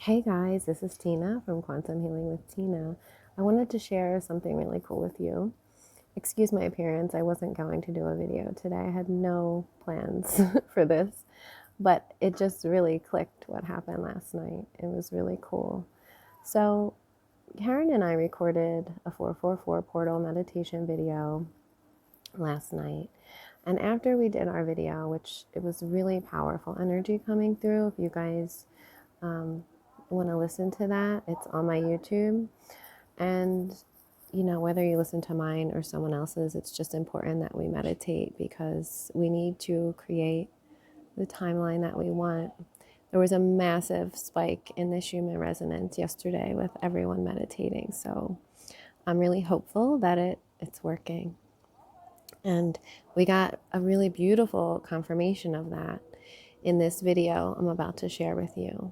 Hey guys, this is Tina from Quantum Healing with Tina. I wanted to share something really cool with you. Excuse my appearance, I wasn't going to do a video today. I had no plans for this, but it just really clicked what happened last night. It was really cool. So, Karen and I recorded a 444 portal meditation video last night. And after we did our video, which it was really powerful energy coming through, if you guys want to listen to that, it's on my YouTube. And whether you listen to mine or someone else's, it's just important that we meditate because we need to create the timeline that we want. There was a massive spike in this human resonance yesterday with everyone meditating, so I'm really hopeful that it's working. And we got a really beautiful confirmation of that in this video I'm about to share with you.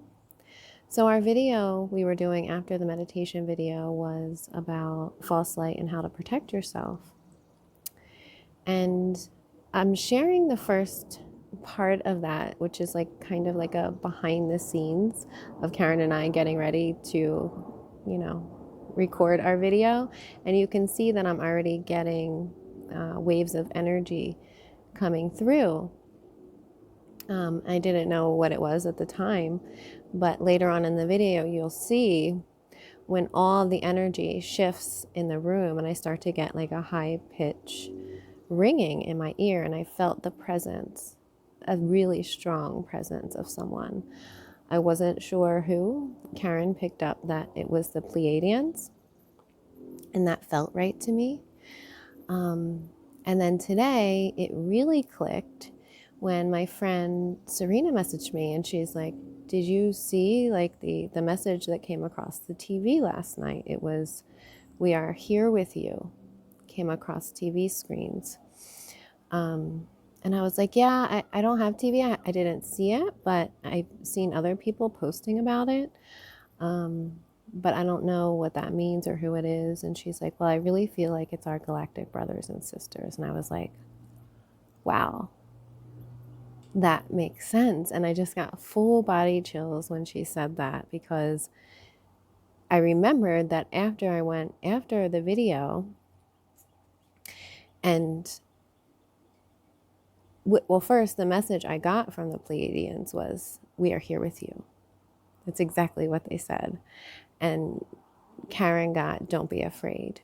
So our video we were doing after the meditation video was about false light and how to protect yourself. And I'm sharing the first part of that, which is like kind of like a behind the scenes of Karen and I getting ready to, record our video. And you can see that I'm already getting waves of energy coming through. I didn't know what it was at the time, but later on in the video, you'll see when all the energy shifts in the room and I start to get like a high pitch ringing in my ear, and I felt the presence, a really strong presence of someone. I wasn't sure who. Karen picked up that it was the Pleiadians, and that felt right to me. And then today it really clicked when my friend Serena messaged me, and she's like, did you see like the message that came across the TV last night? It was, we are here with you, came across TV screens. And I was like, yeah, I don't have TV. I didn't see it, but I've seen other people posting about it. But I don't know what that means or who it is. And she's like, well, I really feel like it's our galactic brothers and sisters. And I was like, wow, that makes sense. And I just got full body chills when she said that, because I remembered that after the video, and well, first the message I got from the Pleiadians was, we are here with you. That's exactly what they said. And Karen got, don't be afraid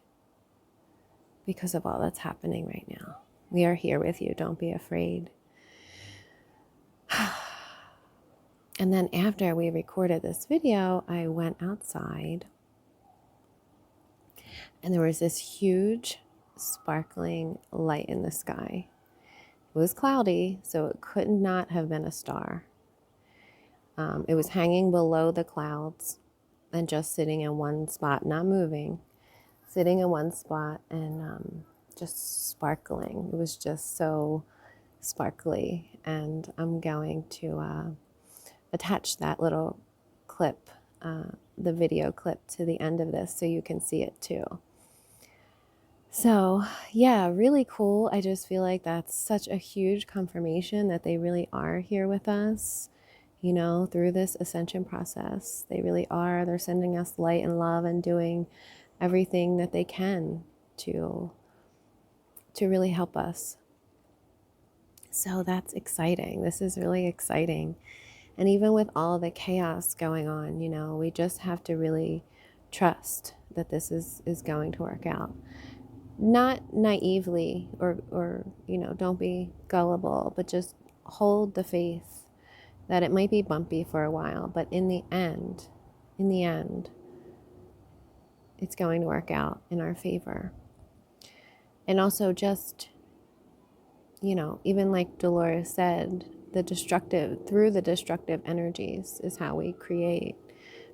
because of all that's happening right now. We are here with you. Don't be afraid. And then after we recorded this video, I went outside and there was this huge sparkling light in the sky. It was cloudy, so it could not have been a star. It was hanging below the clouds and just sitting in one spot, not moving, sitting in one spot and just sparkling. It was just so sparkly. And I'm going to attach that little clip, the video clip, to the end of this so you can see it too. So yeah, really cool. I just feel like that's such a huge confirmation that they really are here with us, through this ascension process. They really are. They're sending us light and love and doing everything that they can to really help us. So that's exciting. This is really exciting. And even with all the chaos going on, we just have to really trust that this is going to work out. Not naively or don't be gullible, but just hold the faith that it might be bumpy for a while, but in the end, it's going to work out in our favor. And also just, even like Dolores said, through the destructive energies is how we create,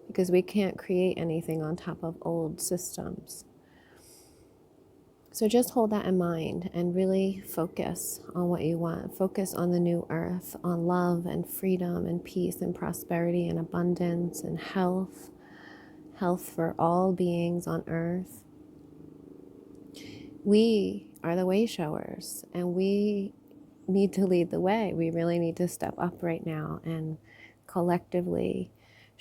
because we can't create anything on top of old systems. So just hold that in mind and really focus on what you want. Focus on the new earth, on love and freedom and peace and prosperity and abundance and health for all beings on earth. We are the way showers, and we need to lead the way. We really need to step up right now and collectively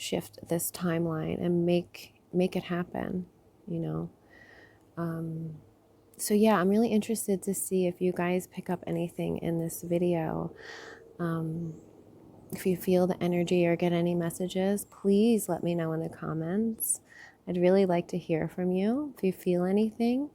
shift this timeline and make it happen, you know. So yeah, I'm really interested to see if you guys pick up anything in this video. If you feel the energy or get any messages, please let me know in the comments. I'd really like to hear from you if you feel anything.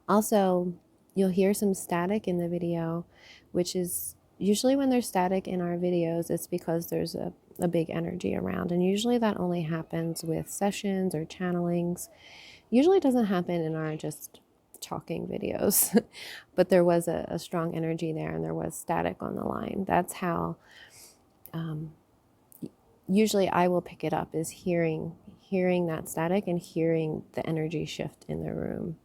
Also, you'll hear some static in the video, which is usually when there's static in our videos, it's because there's a big energy around. And usually that only happens with sessions or channelings. Usually it doesn't happen in our just talking videos, but there was a strong energy there and there was static on the line. That's how usually I will pick it up, is hearing that static and hearing the energy shift in the room.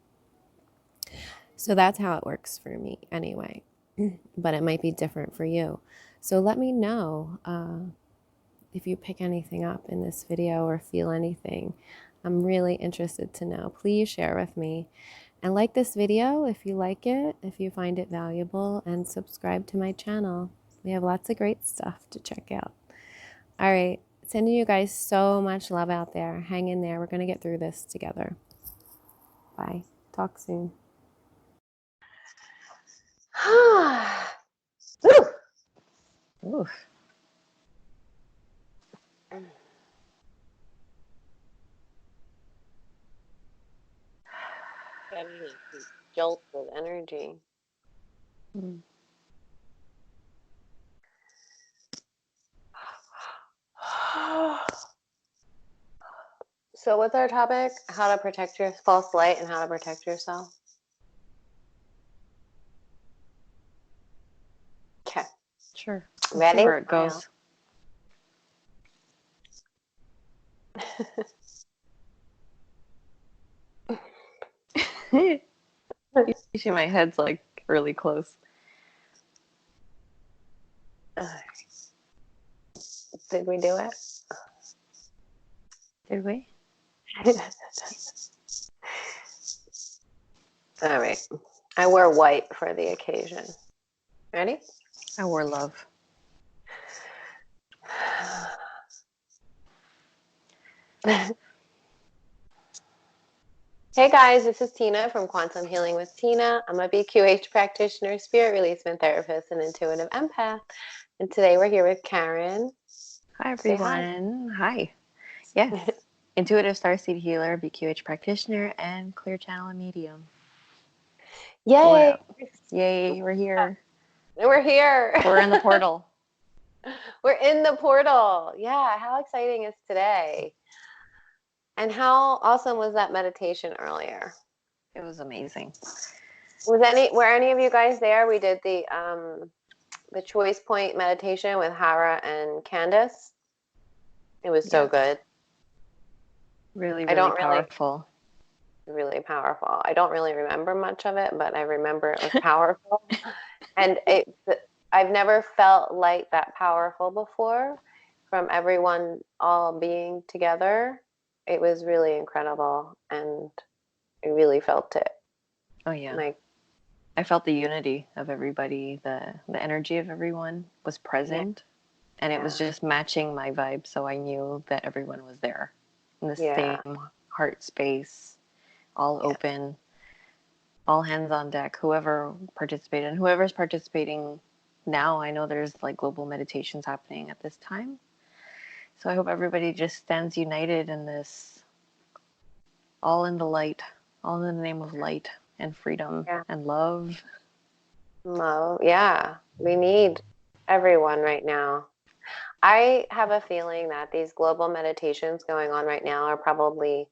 So that's how it works for me anyway, but it might be different for you. So let me know if you pick anything up in this video or feel anything. I'm really interested to know. Please share with me. And like this video if you like it, if you find it valuable, and subscribe to my channel. We have lots of great stuff to check out. All right, sending you guys so much love out there. Hang in there. We're going to get through this together. Bye. Talk soon. Oof. Jolt of energy. So what's our topic? How to protect your false light and how to protect yourself. Okay. Sure. Ready? See where it goes. You see my head's like really close. Did we do it? Did we? All right. I wear white for the occasion. Ready? I wore love. Hey guys, this is Tina from Quantum Healing with Tina. I'm a BQH practitioner, spirit releasement therapist, and intuitive empath. And today we're here with Karen. Hi, everyone. Hi. Yes. Intuitive Starseed healer, BQH practitioner, and clear channel and medium. Yay! Yay, we're here. We're here. We're in the portal. We're in the portal. Yeah, how exciting is today? And how awesome was that meditation earlier? It was amazing. Were any of you guys there? We did the choice point meditation with Hara and Candace. It was so good. Really, really powerful. Really powerful. I don't really remember much of it, but I remember it was powerful. And I've never felt like that powerful before, from everyone all being together. It was really incredible, and I really felt it. Oh yeah. Like, I felt the unity of everybody. The energy of everyone was present, and it was just matching my vibe. So I knew that everyone was there in the same heart space, all open, all hands on deck. Whoever participated, and whoever's participating now, I know there's like global meditations happening at this time. So I hope everybody just stands united in this, all in the light, all in the name of light and freedom and love. Love, yeah. We need everyone right now. I have a feeling that these global meditations going on right now are probably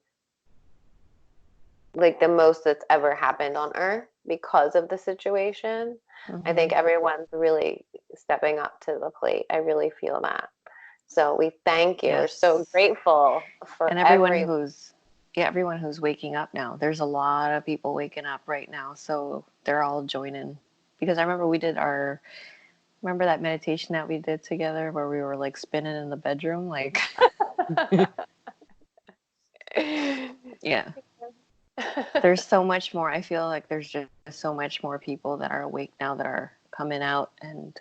like the most that's ever happened on Earth because of the situation. I think everyone's really stepping up to the plate. I really feel that. So we thank you. We're so grateful for everyone who's waking up now. There's a lot of people waking up right now, so they're all joining. Because I remember remember that meditation that we did together where we were like spinning in the bedroom, like yeah. There's so much more. I feel like there's just so much more people that are awake now that are coming out and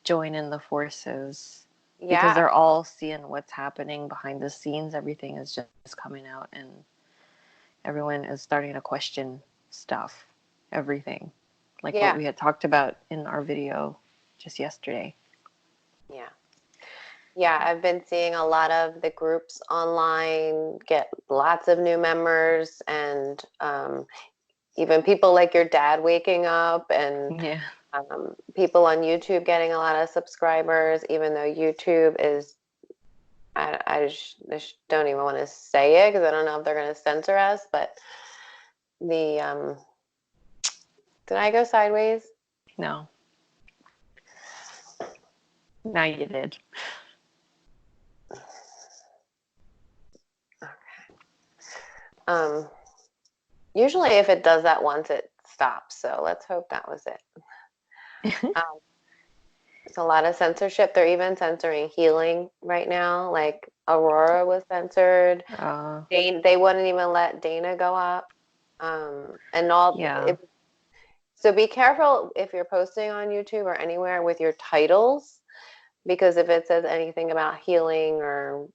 joining the forces. because they're all seeing what's happening behind the scenes. Everything is just coming out, and everyone is starting to question stuff, everything, like what we had talked about in our video just yesterday. Yeah, I've been seeing a lot of the groups online get lots of new members, and even people like your dad waking up, and people on YouTube getting a lot of subscribers, even though YouTube is, I just don't even want to say it because I don't know if they're going to censor us, but the, did I go sideways? No. Now you did. Okay. Usually if it does that once, it stops. So let's hope that was it. It's a lot of censorship. They're even censoring healing right now. Like Aurora was censored. They wouldn't even let Dana go up. And all. So be careful if you're posting on YouTube or anywhere with your titles, because if it says anything about healing or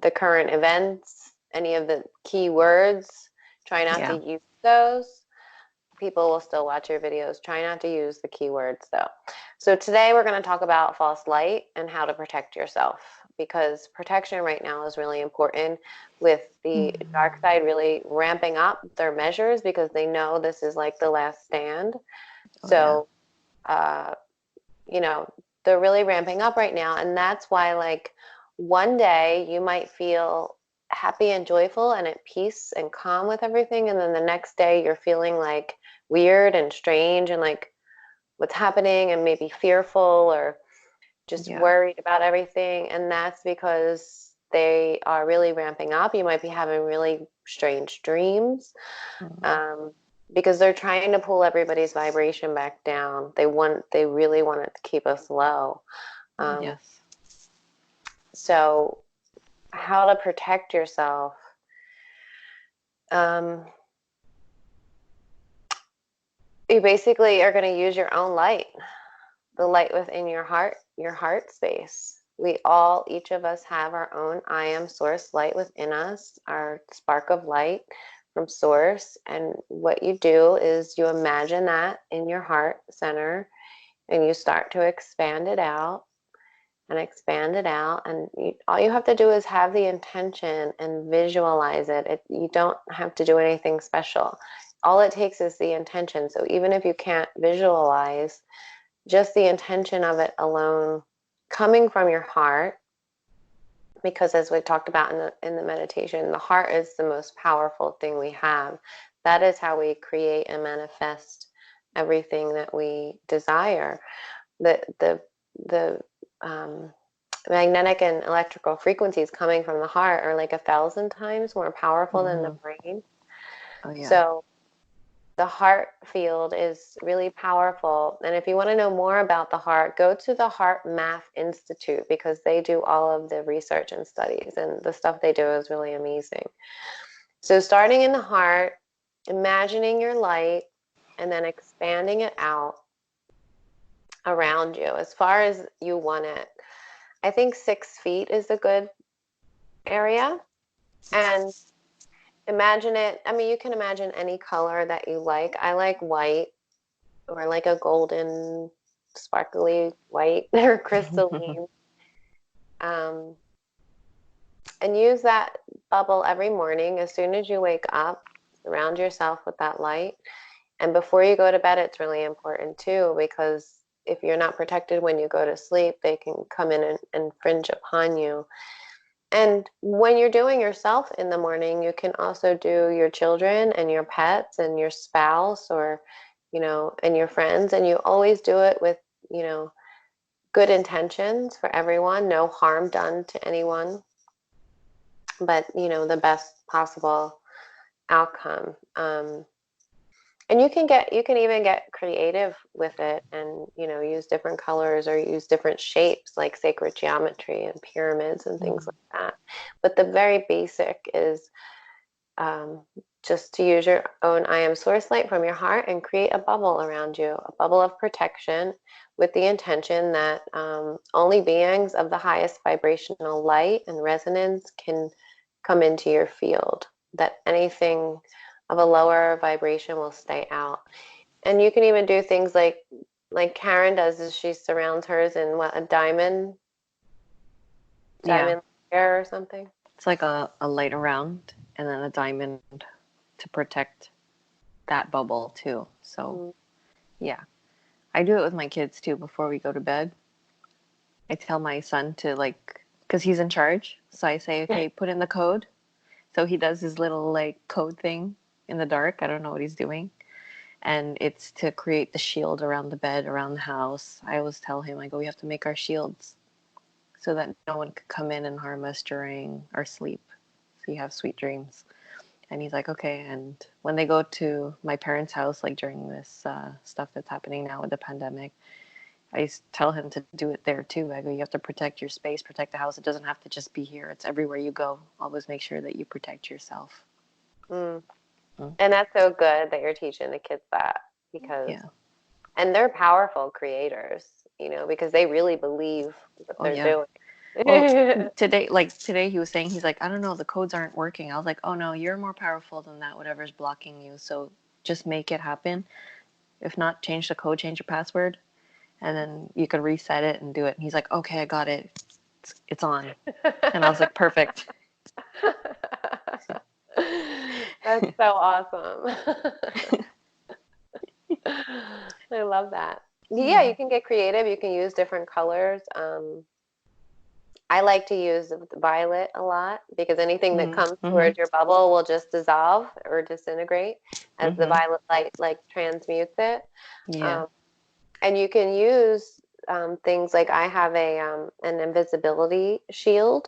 the current events, any of the key words, try not to use those. People will still watch your videos. Try not to use the keywords though. So today we're going to talk about false light and how to protect yourself, because protection right now is really important, with the dark side really ramping up their measures because they know this is like the last stand. You know, they're really ramping up right now. And that's why, like, one day you might feel happy and joyful and at peace and calm with everything. And then the next day you're feeling like weird and strange and like what's happening, and maybe fearful or just worried about everything. And that's because they are really ramping up. You might be having really strange dreams. Because they're trying to pull everybody's vibration back down. They really want it to keep us low. So how to protect yourself? You basically are going to use your own light, the light within your heart space. Each of us have our own I am source light within us, our spark of light from source. And what you do is you imagine that in your heart center, and you start to expand it out and expand it out. And all you have to do is have the intention and visualize it. You don't have to do anything special. All it takes is the intention. So even if you can't visualize, just the intention of it alone coming from your heart, because as we talked about in the meditation, the heart is the most powerful thing we have. That is how we create and manifest everything that we desire. The magnetic and electrical frequencies coming from the heart are like 1,000 times more powerful than the brain. So the heart field is really powerful. And if you want to know more about the heart, go to the Heart Math Institute, because they do all of the research and studies, and the stuff they do is really amazing. So starting in the heart, imagining your light, and then expanding it out around you as far as you want it. I think 6 feet is a good area. And imagine it. I mean, you can imagine any color that you like. I like white, or like a golden, sparkly white or crystalline. And use that bubble every morning. As soon as you wake up, surround yourself with that light. And before you go to bed, it's really important too, because if you're not protected when you go to sleep, they can come in and infringe upon you. And when you're doing yourself in the morning, you can also do your children and your pets and your spouse, or, you know, and your friends. And you always do it with, you know, good intentions for everyone, no harm done to anyone, but, you know, the best possible outcome. And you can even get creative with it, and, you know, use different colors or use different shapes like sacred geometry and pyramids and things like that. But the very basic is just to use your own I am source light from your heart and create a bubble around you, a bubble of protection, with the intention that only beings of the highest vibrational light and resonance can come into your field, that anything of a lower vibration will stay out. And you can even do things like Karen does, is she surrounds hers in what, a diamond layer or something? It's like a light around and then a diamond to protect that bubble too. So yeah, I do it with my kids too before we go to bed. I tell my son to, like, because he's in charge, so I say, okay, put in the code. So he does his little like code thing in the dark. I don't know what he's doing. And it's to create the shield around the bed, around the house. I always tell him, I go, we have to make our shields so that no one could come in and harm us during our sleep. So you have sweet dreams. And he's like, okay. And when they go to my parents' house, like during this stuff that's happening now with the pandemic, I tell him to do it there too. I go, you have to protect your space, protect the house. It doesn't have to just be here. It's everywhere you go. Always make sure that you protect yourself. And that's so good that you're teaching the kids that, because, and they're powerful creators, you know, because they really believe what they're doing. Well, today he was saying, he's like, I don't know, the codes aren't working. I was like, oh no, you're more powerful than that, whatever's blocking you. So just make it happen. If not, change the code, change your password, and then you could reset it and do it. And he's like, okay, I got it. It's on. And I was like, perfect. That's so awesome. I love that. Yeah, you can get creative. You can use different colors. I like to use violet a lot, because anything that comes towards your bubble will just dissolve or disintegrate as the violet light like transmutes it. And you can use things like, I have an invisibility shield,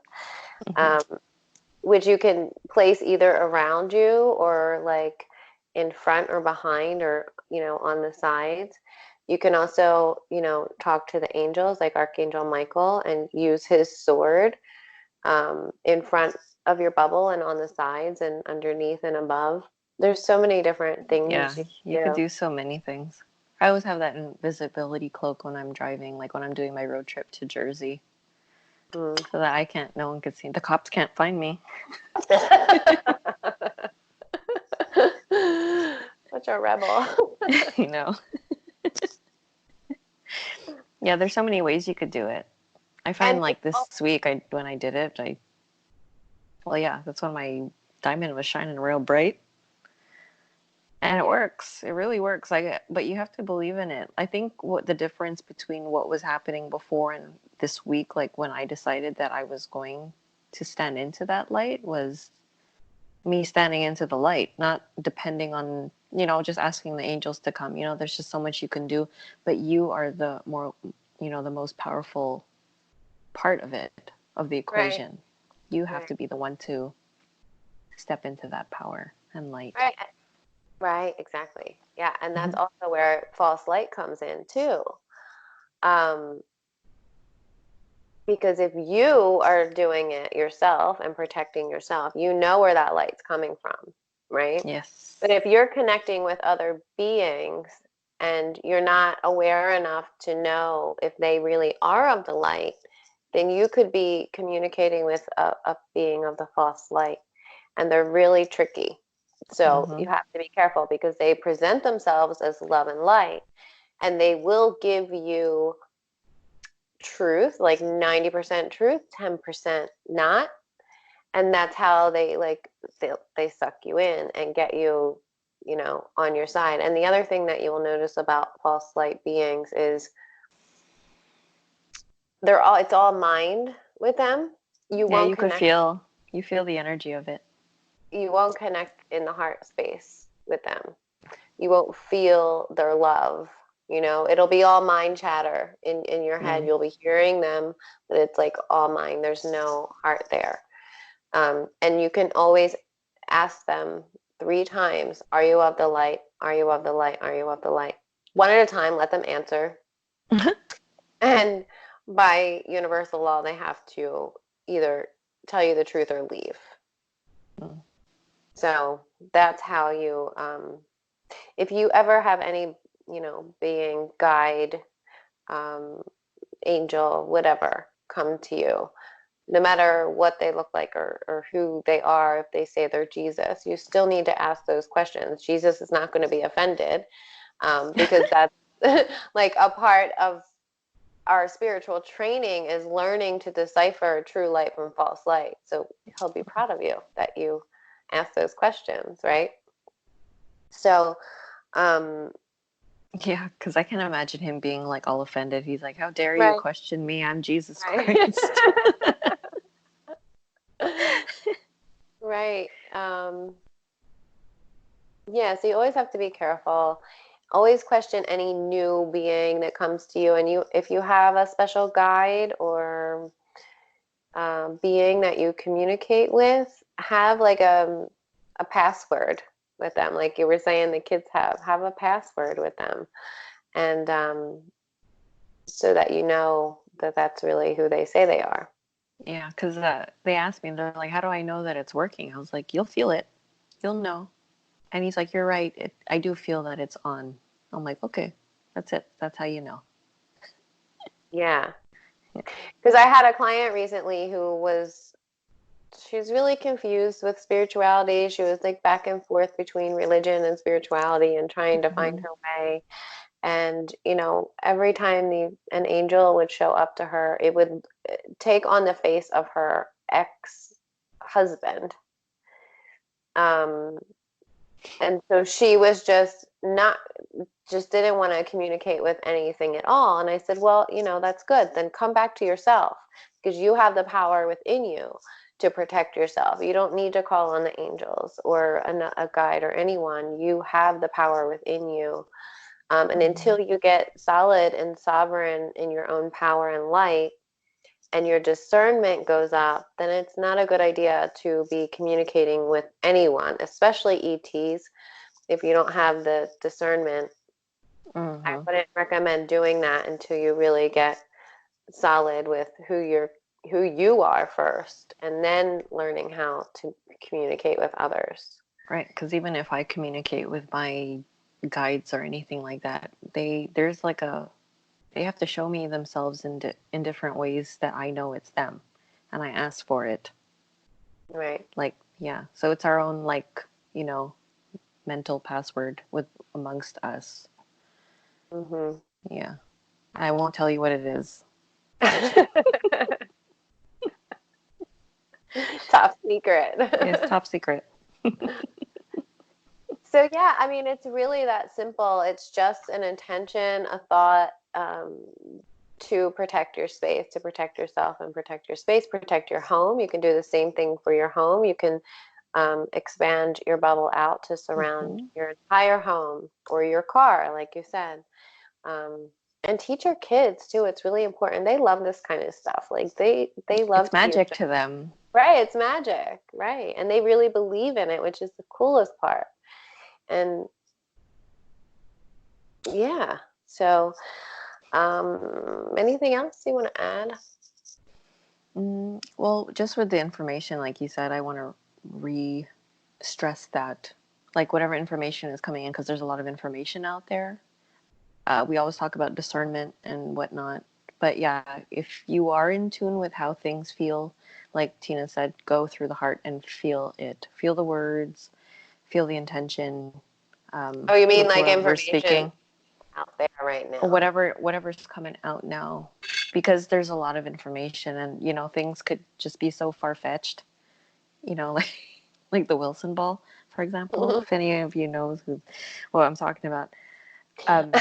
which you can place either around you or like in front or behind, or, you know, on the sides. You can also, you know, talk to the angels like Archangel Michael and use his sword in front of your bubble and on the sides and underneath and above. There's so many different things. Yeah, you could do so many things. I always have that invisibility cloak when I'm driving, like when I'm doing my road trip to Jersey, so that no one could see. The cops can't find me. Such a rebel. You know. Yeah, there's so many ways you could do it. I find like this week, when I did it, that's when my diamond was shining real bright. And it works. It really works. But you have to believe in it. I think what the difference between what was happening before and this week, like when I decided that I was going to stand into that light, was me standing into the light, not depending on, you know, just asking the angels to come. You know, there's just so much you can do, but you are the most powerful part of it, of the equation. Right. You have to be the one to step into that power and light. Right, exactly. Yeah, and that's also where false light comes in too. Because if you are doing it yourself and protecting yourself, you know where that light's coming from, right? Yes. But if you're connecting with other beings and you're not aware enough to know if they really are of the light, then you could be communicating with a being of the false light, and they're really tricky. So you have to be careful, because they present themselves as love and light, and they will give you truth, like 90% truth, 10% not. And that's how they suck you in and get you, you know, on your side. And the other thing that you will notice about false light beings is it's all mind with them. You feel the energy of it. You won't connect in the heart space with them. You won't feel their love. You know, it'll be all mind chatter in your head. You'll be hearing them, but it's like all mind. There's no heart there. And you can always ask them 3 times, are you of the light? Are you of the light? Are you of the light? One at a time, let them answer. And by universal law, they have to either tell you the truth or leave. So that's how you, if you ever have any, being, guide, angel, whatever, come to you, no matter what they look like or who they are, if they say they're Jesus, you still need to ask those questions. Jesus is not going to be offended, because that's like a part of our spiritual training is learning to decipher true light from false light. So he'll be proud of you that you ask those questions, right? So, Yeah, because I can imagine him being like all offended. He's like, "How dare you right, question me? I'm Jesus right, Christ." right. Yeah, so you always have to be careful. Always question any new being that comes to you, and if you have a special guide or being that you communicate with, have like a password with them, like you were saying the kids have a password with them, and so that you know that that's really who they say they are. Yeah, because they asked me, they're like, "How do I know that it's working?" I was like, "You'll feel it. You'll know." And he's like, "You're right. I do feel that it's on." I'm like, "Okay, that's it. That's how you know." Yeah, because I had a client recently she's really confused with spirituality. She was like back and forth between religion and spirituality and trying to find Mm-hmm. her way. And, every time an angel would show up to her, it would take on the face of her ex-husband. Um, and so she was just didn't want to communicate with anything at all. And I said, well, that's good. Then come back to yourself, because you have the power within you to protect yourself. You don't need to call on the angels or a guide or anyone. You have the power within you. And until you get solid and sovereign in your own power and light, and your discernment goes up, then it's not a good idea to be communicating with anyone, especially ETs. If you don't have the discernment, I Mm-hmm. wouldn't recommend doing that until you really get solid with who you are first, and then learning how to communicate with others. Right, because even if I communicate with my guides or anything like that, they have to show me themselves in different ways that I know it's them, and I ask for it. Right. Like, yeah, so it's our own you know mental password with amongst us. Mm-hmm. Yeah, I won't tell you what it is. Top secret. It's top secret. So yeah, I mean, it's really that simple. It's just an intention, a thought, to protect your space, to protect yourself and protect your space, protect your home. You can do the same thing for your home. You can expand your bubble out to surround Mm-hmm. your entire home or your car, like you said. Um, and teach your kids too. It's really important. They love this kind of stuff. Like they love It's to use magic it. to them. Right, it's magic, right? And they really believe in it, which is the coolest part. And yeah, so anything else you want to add? Well, just with the information, like you said, I want to re-stress that, like whatever information is coming in, because there's a lot of information out there. We always talk about discernment and whatnot, but yeah, if you are in tune with how things feel, like Tina said, go through the heart and feel it, feel the words, feel the intention, Oh, you mean with like whoever's information speaking, out there right or now? whatever's coming out now, because there's a lot of information, and things could just be so far-fetched, like like the Wilson ball, for example, if any of you knows what I'm talking about. um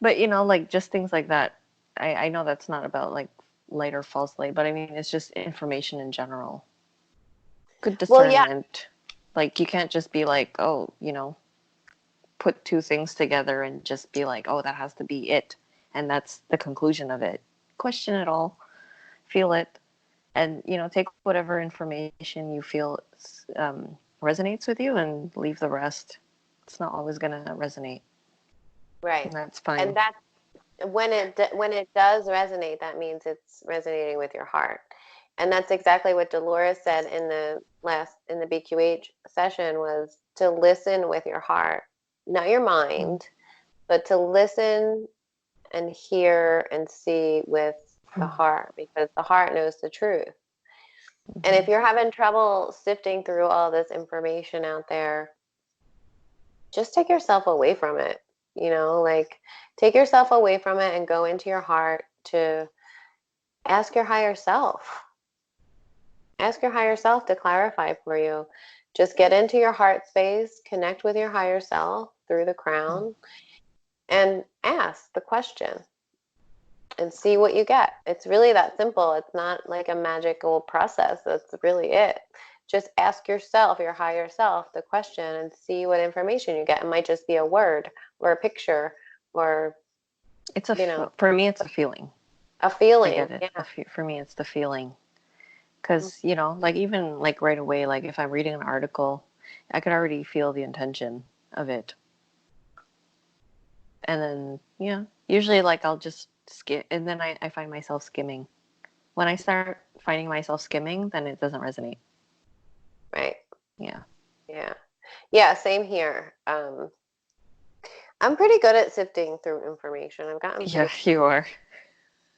but like just things like that. I know that's not about like light or false light, but I mean it's just information in general. Good Well, yeah, discernment. Like you can't just be like, oh, put two things together and just be like, oh, that has to be it, and that's the conclusion of it. Question it all, feel it, and take whatever information you feel resonates with you, and leave the rest. It's not always going to resonate, right. and that's And fine. that's when it does resonate, that means it's resonating with your heart. And that's exactly what Dolores said in the BQH session, was to listen with your heart, not your mind, but to listen and hear and see with the heart, because the heart knows the truth. And if you're having trouble sifting through all this information out there, just take yourself away from it. You know, like, take yourself away from it and go into your heart to ask your higher self. Ask your higher self to clarify for you. Just get into your heart space, connect with your higher self through the crown, and ask the question and see what you get. It's really that simple. It's not like a magical process. That's really it. Just ask yourself, your higher self, the question and see what information you get. It might just be a word or a picture, or it's for me, it's a feeling. A feeling. I get it. Yeah. For me, it's the feeling. Because, you know, like, even like right away, like if I'm reading an article, I could already feel the intention of it. And then, yeah, usually like I'll just skim, and then I find myself skimming. When I start finding myself skimming, then it doesn't resonate. Right. Yeah. Yeah. Yeah, same here. I'm pretty good at sifting through information. I've gotten Yeah, you are.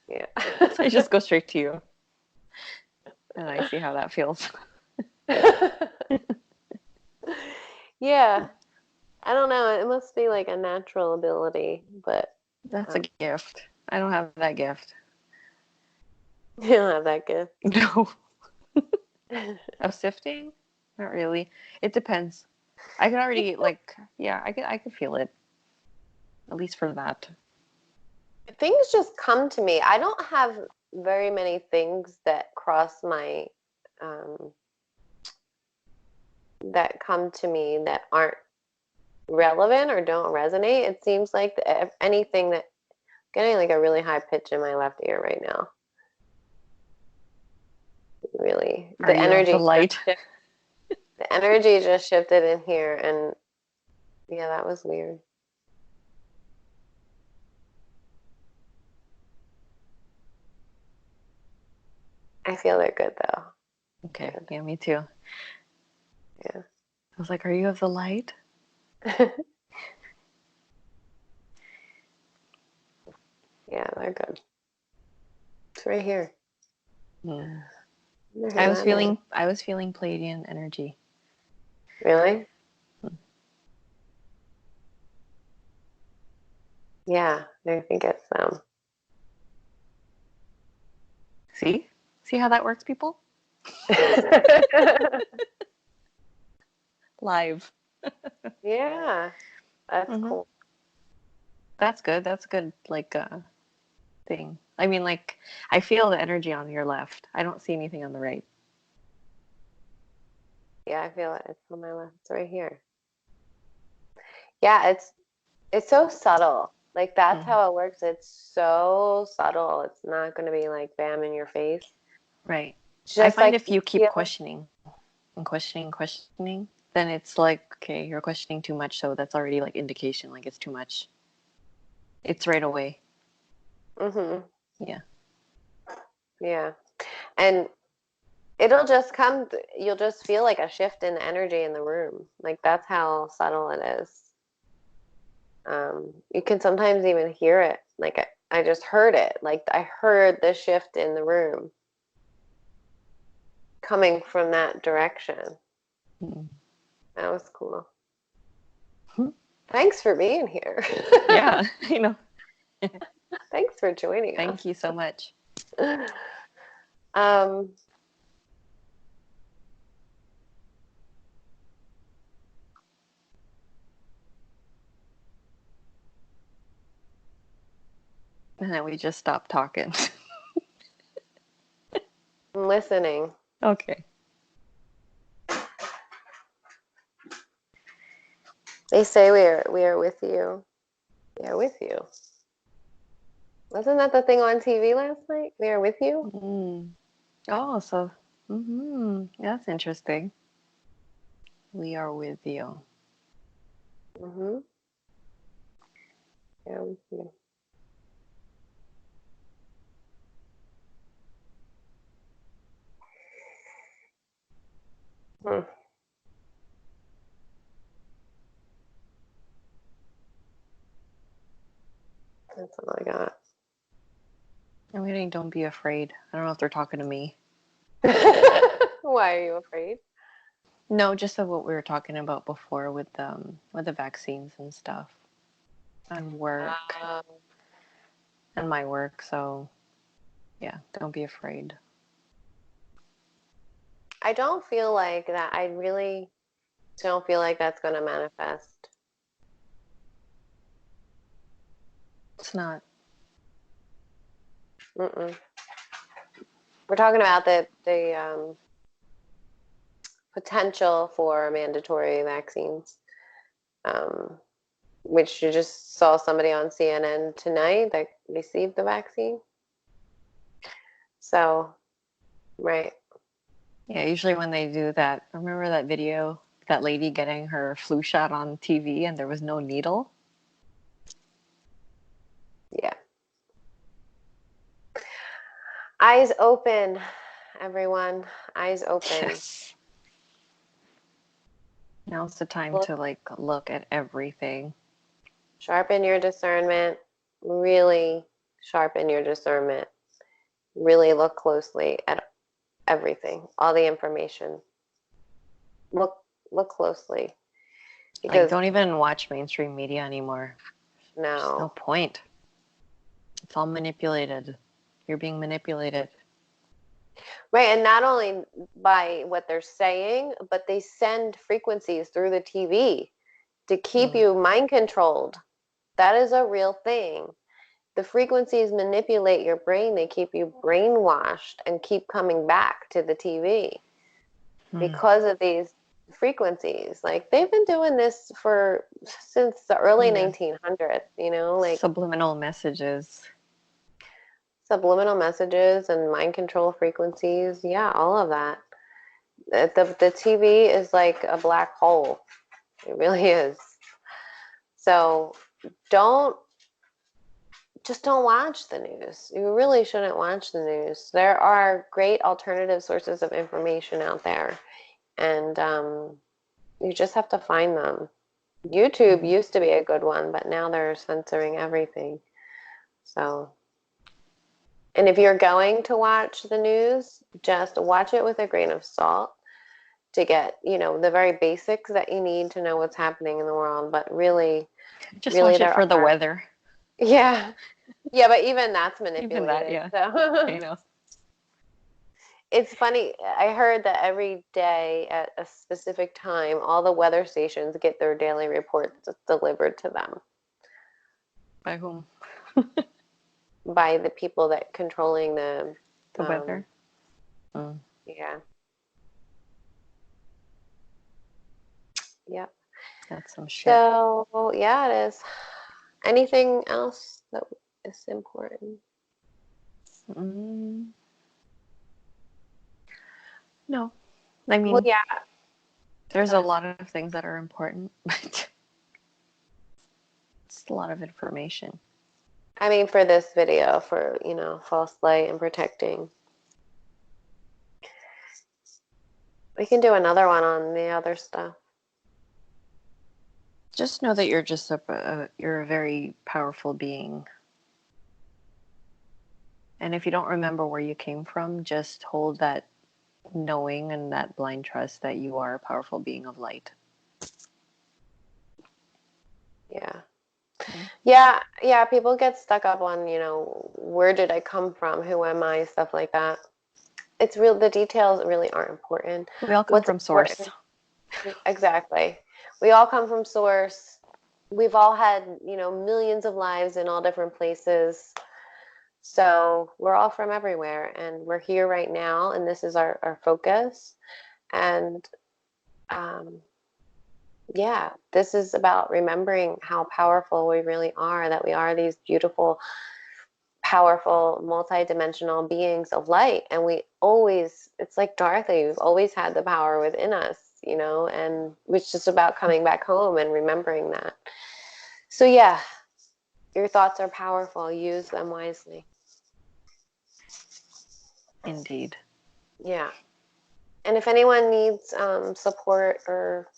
Yeah. So I just go straight to you. And I see how that feels. Yeah. I don't know. It must be like a natural ability, but That's a gift. I don't have that gift. you don't have that gift. No. Of sifting? Not really. It depends. I could already I could feel it. At least for that. Things just come to me. I don't have very many things that cross my that come to me that aren't relevant or don't resonate. It seems like anything that, getting like a really high pitch in my left ear right now. Really, the energy. The light. The energy just shifted in here, and yeah, that was weird. I feel they're good though. Okay. Good. Yeah, me too. Yeah. I was like, are you of the light? Yeah, they're good. It's right here. I was feeling Pleiadian energy. Really? Yeah, I think it's them. See how that works, people? Live. Yeah, that's cool. That's good. That's a good, like, thing. I mean, like, I feel the energy on your left. I don't see anything on the right. Yeah, I feel it. It's on my left. It's right here. Yeah, it's so subtle. Like, that's how it works. It's so subtle. It's not going to be like bam in your face. Right. Just I find like if you keep questioning and questioning, then it's like, okay, you're questioning too much, so that's already like indication, like it's too much. It's right away. Yeah. Yeah. And it'll just come, you'll just feel like a shift in the energy in the room. Like, that's how subtle it is. You can sometimes even hear it. Like, I just heard it. Like, I heard the shift in the room coming from that direction. That was cool. Thanks for being here. Yeah, I know. Thanks for joining us. Thank you so much. And then we just stopped talking. I'm listening. Okay. They say we are with you. We are with you. Wasn't that the thing on TV last night? We are with you. Oh, so that's interesting. We are with you. Yeah, with you. Hmm. That's all I got. I'm getting don't be afraid. I don't know if they're talking to me. Why are you afraid? No, just of what we were talking about before with the vaccines and stuff and work and my work. So yeah, don't be afraid. I don't feel like that. I really don't feel like that's going to manifest. It's not. Mm-mm. We're talking about the potential for mandatory vaccines, which you just saw somebody on CNN tonight that received the vaccine. So, right. Yeah, usually when they do that, remember that video, that lady getting her flu shot on TV and there was no needle? Yeah. Eyes open, everyone. Eyes open. Yes. Now's the time Look, to look at everything. sharpen your discernment. Really sharpen your discernment. Really look closely at everything, all the information. Look closely, Like, because don't even watch mainstream media anymore. There's no no. point. It's all manipulated. You're being manipulated. Right, and not only by what they're saying, but they send frequencies through the TV to keep you mind controlled. That is a real thing. The frequencies manipulate your brain. They keep you brainwashed and keep coming back to the TV because of these frequencies. Like, they've been doing this since the early 1900s, like Subliminal messages. subliminal messages and mind control frequencies. Yeah, all of that. The TV is like a black hole. It really is. So don't don't watch the news. You really shouldn't watch the news. There are great alternative sources of information out there, and you just have to find them. YouTube used to be a good one, but now they're censoring everything. So, and if you're going to watch the news, just watch it with a grain of salt to get, the very basics that you need to know what's happening in the world. But really, Just really, watch it there for the are. weather. Yeah. Yeah, but even that's Even that, manipulated. yeah. So I know. it's funny. I heard that every day at a specific time, all the weather stations get their daily reports delivered to them By whom? by the people that controlling the weather? Yeah. Yep. That's some shit. So yeah, it is. Anything else that is important? No. I mean, Well, yeah. there's a lot of things that are important, but it's a lot of information. I mean, for this video, for, false light and protecting. We can do another one on the other stuff. Just know that you're just you're a very powerful being. And if you don't remember where you came from, just hold that knowing and that blind trust that you are a powerful being of light. Yeah. Yeah, people get stuck up on, where did I come from? Who am I? Stuff like that. It's real. The details really aren't important. We all come What's from source. important? Exactly. We all come from source. We've all had, millions of lives in all different places. So we're all from everywhere, and we're here right now, and this is our focus. And yeah, this is about remembering how powerful we really are, that we are these beautiful, powerful, multidimensional beings of light. And it's like Dorothy, we've always had the power within us, and it's just about coming back home and remembering that. So yeah, your thoughts are powerful. Use them wisely. Indeed. Yeah. And if anyone needs support or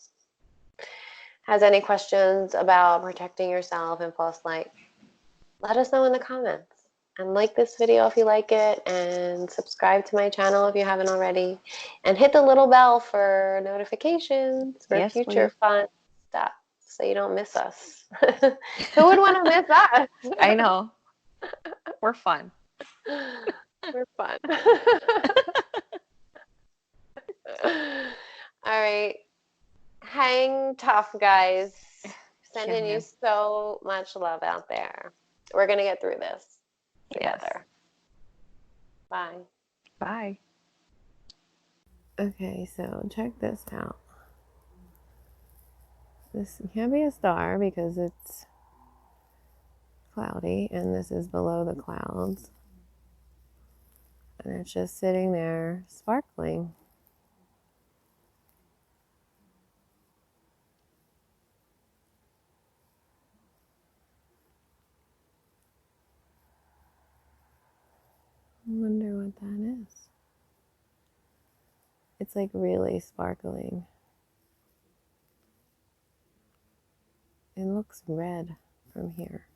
has any questions about protecting yourself in false light, let us know in the comments. And like this video if you like it, and subscribe to my channel if you haven't already, and hit the little bell for notifications for Yes, future please. fun stuff so you don't miss us. Who would want to miss us? I know. We're fun. We're fun. All right. Hang tough, guys. Sending you so much love out there. We're going to get through this together. Yes. Bye. Bye. Okay, so check this out. This can't be a star because it's cloudy, and this is below the clouds. And it's just sitting there sparkling. I wonder what that is. It's like really sparkling. It looks red from here.